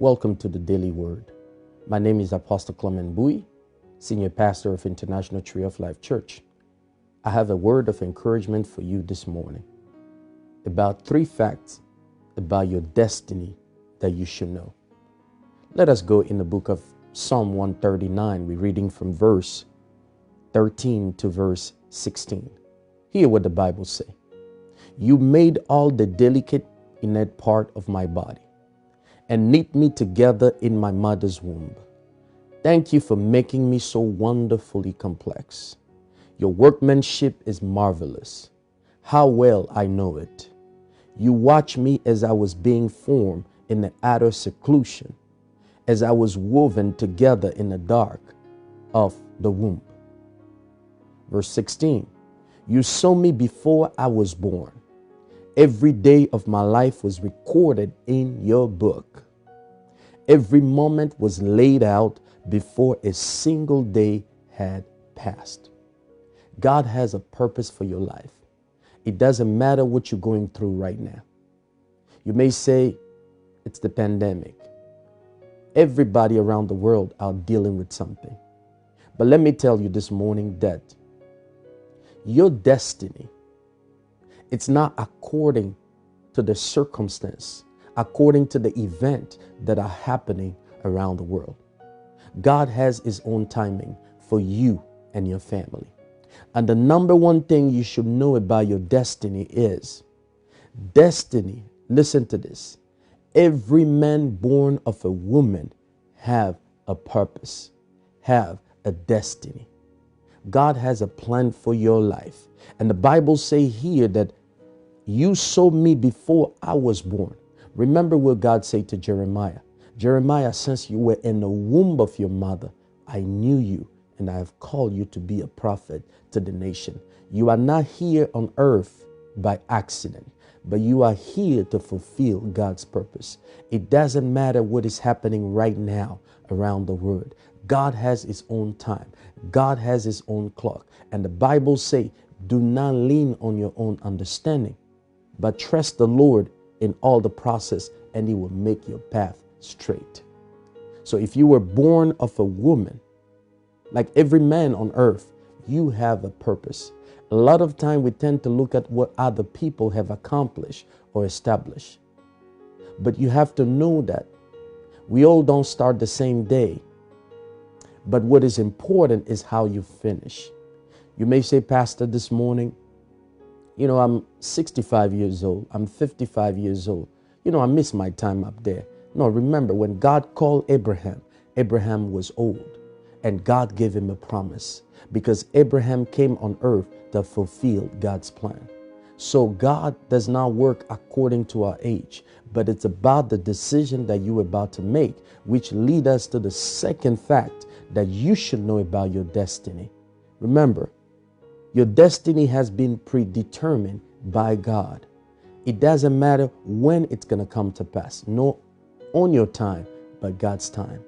Welcome to the Daily Word. My name is Apostle Clement Mbuyi, Senior Pastor of International Tree of Life Church. I have a word of encouragement for you this morning about 3 facts about your destiny that you should know. Let us go in the book of Psalm 139. We're reading from verse 13 to verse 16. Hear what the Bible says. You made all the delicate innate part of my body and knit me together in my mother's womb. Thank you for making me so wonderfully complex. Your workmanship is marvelous. How well I know it. You watched me as I was being formed in the utter seclusion, as I was woven together in the dark of the womb. Verse 16, you saw me before I was born. Every day of my life was recorded in your book. Every moment was laid out before a single day had passed. God has a purpose for your life. It doesn't matter what you're going through right now. You may say it's the pandemic. Everybody around the world are dealing with something. But let me tell you this morning that your destiny, it's not according to the circumstance, according to the event that are happening around the world. God has his own timing for you and your family. And the number one thing you should know about your destiny is destiny. Listen to this. Every man born of a woman have a purpose, have a destiny. God has a plan for your life. And the Bible say here that you saw me before I was born. Remember what God said to Jeremiah. Jeremiah, since you were in the womb of your mother, I knew you and I have called you to be a prophet to the nation. You are not here on earth by accident, but you are here to fulfill God's purpose. It doesn't matter what is happening right now around the world. God has his own time. God has his own clock. And the Bible say, do not lean on your own understanding, but trust the Lord in all the process, and he will make your path straight. So if you were born of a woman, like every man on earth, you have a purpose. A lot of time we tend to look at what other people have accomplished or established. But you have to know that we all don't start the same day. But what is important is how you finish. You may say, Pastor, this morning, I'm 65 years old. I'm 55 years old. I miss my time up there. No, remember when God called Abraham, Abraham was old and God gave him a promise because Abraham came on earth to fulfill God's plan. So God does not work according to our age, but it's about the decision that you're about to make, which leads us to the second fact that you should know about your destiny. Remember, your destiny has been predetermined by God. It doesn't matter when it's going to come to pass. No, on your time, but God's time.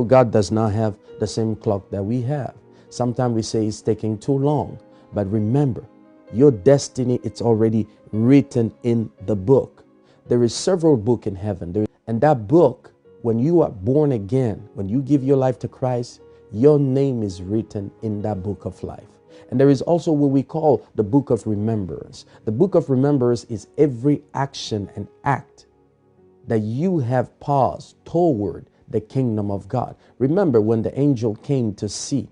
God does not have the same clock that we have. Sometimes we say it's taking too long. But remember, your destiny, it's already written in the book. There is several books in heaven. And that book, when you are born again, when you give your life to Christ, your name is written in that book of life. And there is also what we call the book of remembrance. The book of remembrance is every action and act that you have paused toward the kingdom of God. Remember when the angel came to see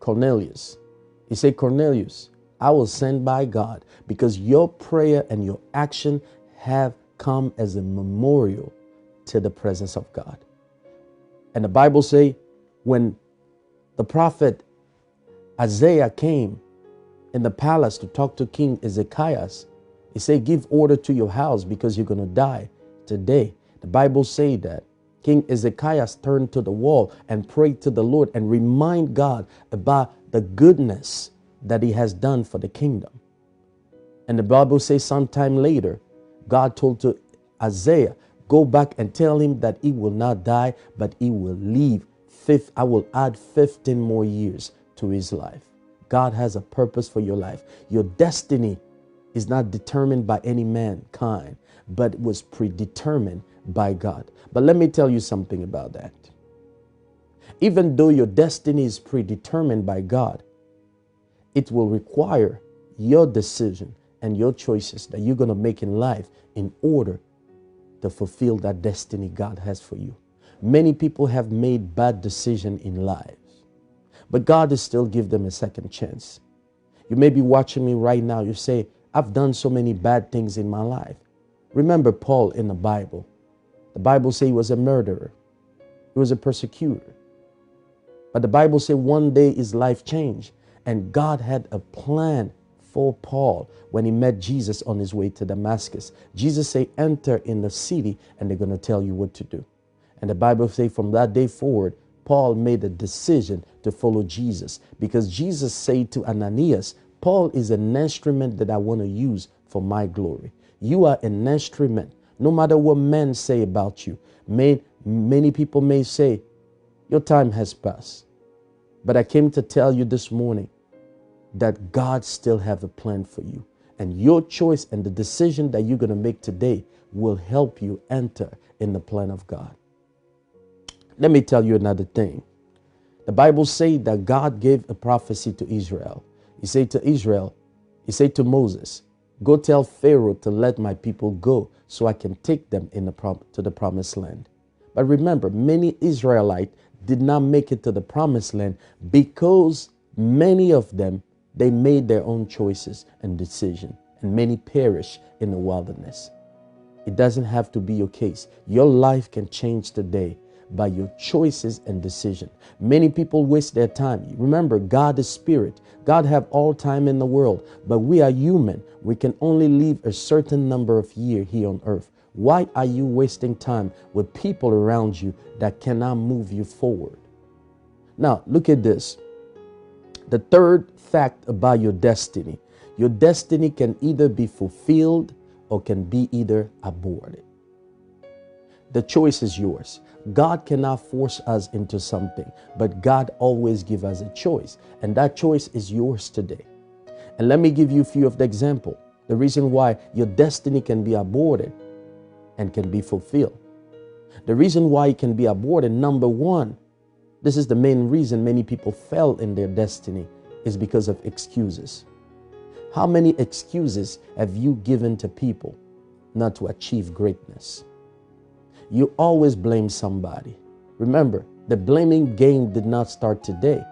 Cornelius, he said, Cornelius, I was sent by God because your prayer and your action have come as a memorial to the presence of God. And the Bible say when the prophet Isaiah came in the palace to talk to King Ezekiah, he said, give order to your house because you're going to die today. The Bible say that King Ezekiah turned to the wall and prayed to the Lord and remind God about the goodness that he has done for the kingdom. And the Bible says sometime later, God told to Isaiah, go back and tell him that he will not die, but he will live. I will add 15 more years to his life. God has a purpose for your life. Your destiny is not determined by any mankind, but was predetermined by God. But let me tell you something about that. Even though your destiny is predetermined by God, it will require your decision and your choices that you're going to make in life in order to fulfill that destiny God has for you. Many people have made bad decisions in life, but God is still give them a second chance. You may be watching me right now. You say, I've done so many bad things in my life. Remember Paul in the Bible. The Bible says he was a murderer. He was a persecutor. But the Bible says one day his life changed, and God had a plan for Paul when he met Jesus on his way to Damascus. Jesus said, enter in the city and they're going to tell you what to do. And the Bible says from that day forward, Paul made a decision to follow Jesus, because Jesus said to Ananias, Paul is an instrument that I want to use for my glory. You are an instrument. No matter what men say about you, many people may say, your time has passed. But I came to tell you this morning that God still have a plan for you. And your choice and the decision that you're going to make today will help you enter in the plan of God. Let me tell you another thing. The Bible says that God gave a prophecy to Israel. He said to Israel, he said to Moses, go tell Pharaoh to let my people go so I can take them to the promised land. But remember, many Israelites did not make it to the promised land because many of them, they made their own choices and decisions, and many perish in the wilderness. It doesn't have to be your case. Your life can change today by your choices and decision. Many people waste their time. Remember, God is spirit. God have all time in the world, but we are human. We can only live a certain number of years here on earth. Why are you wasting time with people around you that cannot move you forward? Now, look at this. The third fact about your destiny can either be fulfilled or can be either aborted. The choice is yours. God cannot force us into something, but God always gives us a choice, and that choice is yours today. And let me give you a few of the examples. The reason why your destiny can be aborted and can be fulfilled. The reason why it can be aborted, number one, this is the main reason many people fail in their destiny, is because of excuses. How many excuses have you given to people not to achieve greatness? You always blame somebody. Remember, the blaming game did not start today.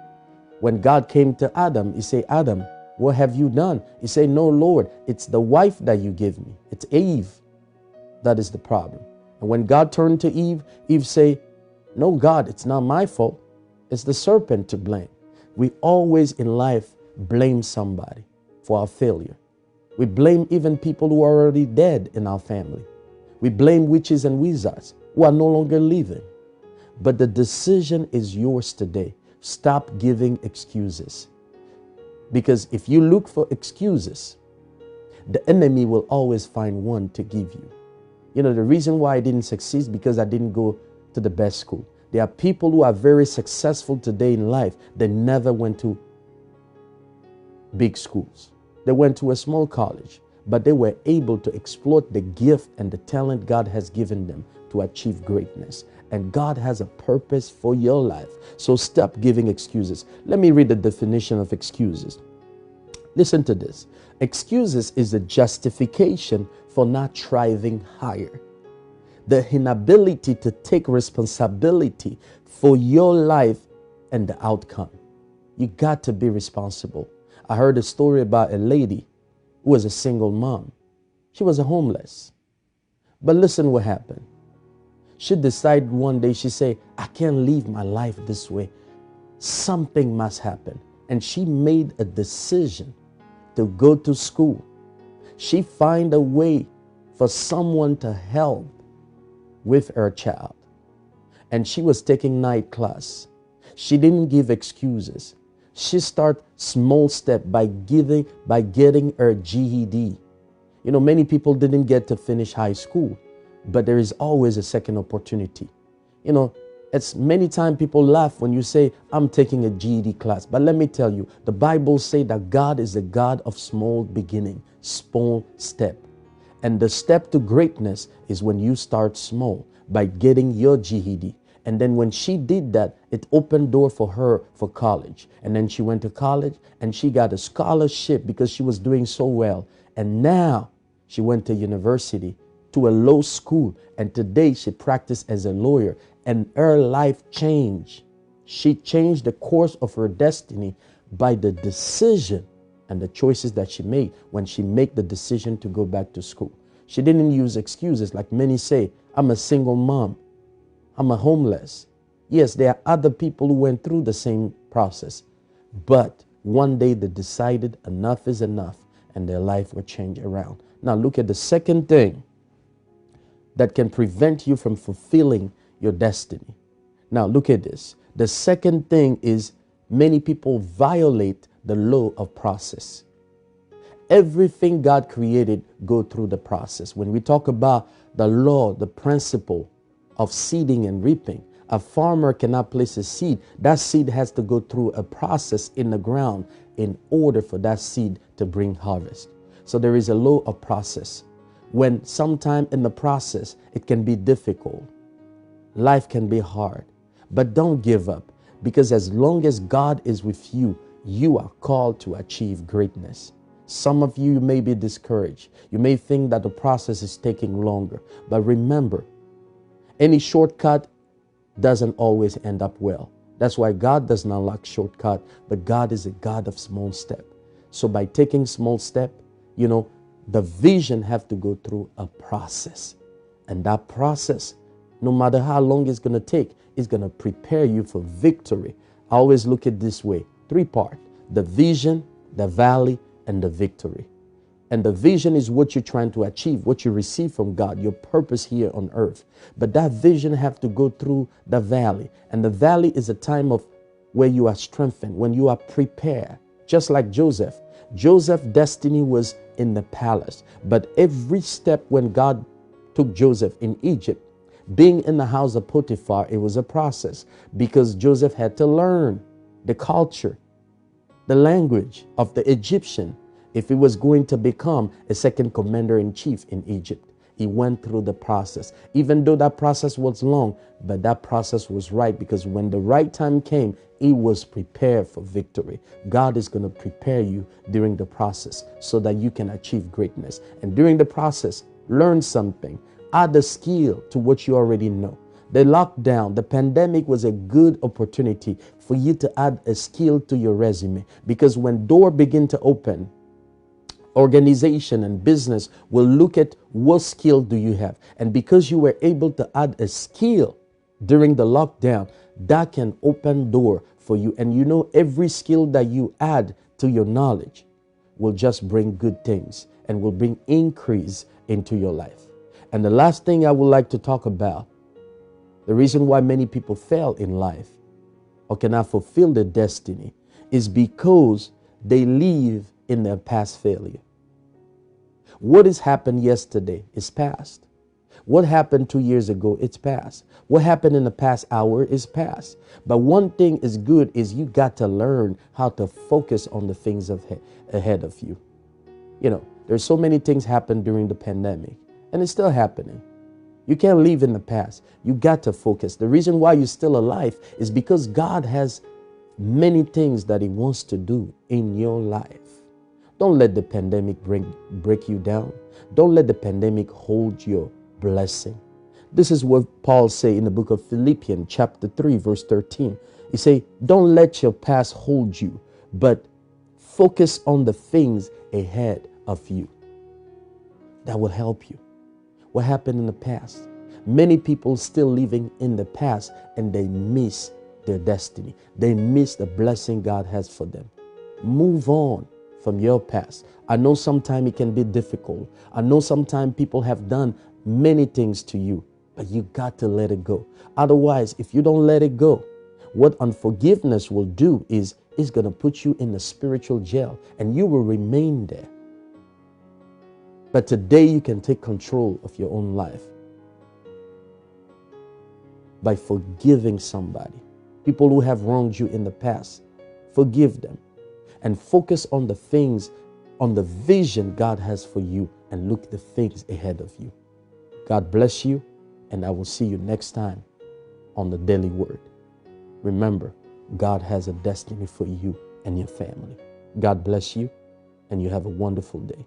When God came to Adam, he said, Adam, what have you done? He said, no, Lord, it's the wife that you give me. It's Eve. That is the problem. And when God turned to Eve, Eve said, no, God, it's not my fault. It's the serpent to blame. We always in life blame somebody for our failure. We blame even people who are already dead in our family. We blame witches and wizards who are no longer living. But the decision is yours today. Stop giving excuses. Because if you look for excuses, the enemy will always find one to give you. You know, the reason why I didn't succeed is because I didn't go to the best school. There are people who are very successful today in life that never went to big schools. They went to a small college, but they were able to exploit the gift and the talent God has given them to achieve greatness. And God has a purpose for your life. So stop giving excuses. Let me read the definition of excuses. Listen to this. Excuses is a justification for not striving higher. The inability to take responsibility for your life and the outcome. You got to be responsible. I heard a story about a lady who was a single mom. She was a homeless. But listen what happened. She decided one day, she said, I can't live my life this way. Something must happen. And she made a decision to go to school. She found a way for someone to help with her child. And she was taking night class. She didn't give excuses. She started small step by getting her GED. You know, many people didn't get to finish high school, but there is always a second opportunity. You know, it's many times people laugh when you say, I'm taking a GED class. But let me tell you, the Bible says that God is a God of small beginning, small step. And the step to greatness is when you start small by getting your GED. And then when she did that, it opened door for her for college. And then she went to college and she got a scholarship because she was doing so well. And now she went to university, to a law school. And today she practiced as a lawyer and her life changed. She changed the course of her destiny by the decision and the choices that she made when she made the decision to go back to school. She didn't use excuses like many say, I'm a single mom, I'm a homeless. Yes, there are other people who went through the same process, but one day they decided enough is enough and their life will change around. Now look at the second thing that can prevent you from fulfilling your destiny. Now look at this. The second thing is many people violate the law of process. Everything God created go through the process. When we talk about the law, the principle of seeding and reaping, a farmer cannot place a seed. That seed has to go through a process in the ground in order for that seed to bring harvest. So there is a law of process. When sometime in the process, it can be difficult. Life can be hard, but don't give up, because as long as God is with you, you are called to achieve greatness. Some of you may be discouraged. You may think that the process is taking longer, but remember, any shortcut doesn't always end up well. That's why God does not like shortcut, but God is a God of small step. So by taking small step, the vision have to go through a process. And that process, no matter how long it's going to take, is going to prepare you for victory. I always look at it this way, 3 parts: the vision, the valley, and the victory. And the vision is what you're trying to achieve, what you receive from God, your purpose here on earth. But that vision have to go through the valley. And the valley is a time of where you are strengthened, when you are prepared. Just like Joseph. Joseph's destiny was in the palace. But every step when God took Joseph in Egypt, being in the house of Potiphar, it was a process, because Joseph had to learn the culture, the language of the Egyptian, if he was going to become a second commander-in-chief in Egypt. He went through the process, even though that process was long, but that process was right, because when the right time came, he was prepared for victory. God is going to prepare you during the process so that you can achieve greatness. And during the process, learn something. Add a skill to what you already know. The lockdown, the pandemic was a good opportunity for you to add a skill to your resume, because when doors begin to open, organization and business will look at what skill do you have. And because you were able to add a skill during the lockdown, that can open door for you. And every skill that you add to your knowledge will just bring good things and will bring increase into your life. And the last thing I would like to talk about, the reason why many people fail in life or cannot fulfill their destiny, is because they live in their past failure. What has happened yesterday is past. What happened 2 years ago, it's past. What happened in the past hour is past. But one thing is good is you got to learn how to focus on the things ahead of you. There's so many things happened during the pandemic, and it's still happening. You can't live in the past. You got to focus. The reason why you're still alive is because God has many things that He wants to do in your life. Don't let the pandemic break you down. Don't let the pandemic hold your blessing. This is what Paul say in the book of Philippians chapter 3 verse 13. He say, don't let your past hold you, but focus on the things ahead of you. That will help you. What happened in the past? Many people still living in the past, and they miss their destiny. They miss the blessing God has for them. Move on from your past. I know sometimes it can be difficult. I know sometimes people have done many things to you, but you got to let it go. Otherwise, if you don't let it go, what unforgiveness will do is it's going to put you in a spiritual jail, and you will remain there. But today you can take control of your own life by forgiving somebody. People who have wronged you in the past, forgive them and focus on the things, on the vision God has for you and look at the things ahead of you. God bless you, and I will see you next time on the Daily Word. Remember, God has a destiny for you and your family. God bless you, and you have a wonderful day.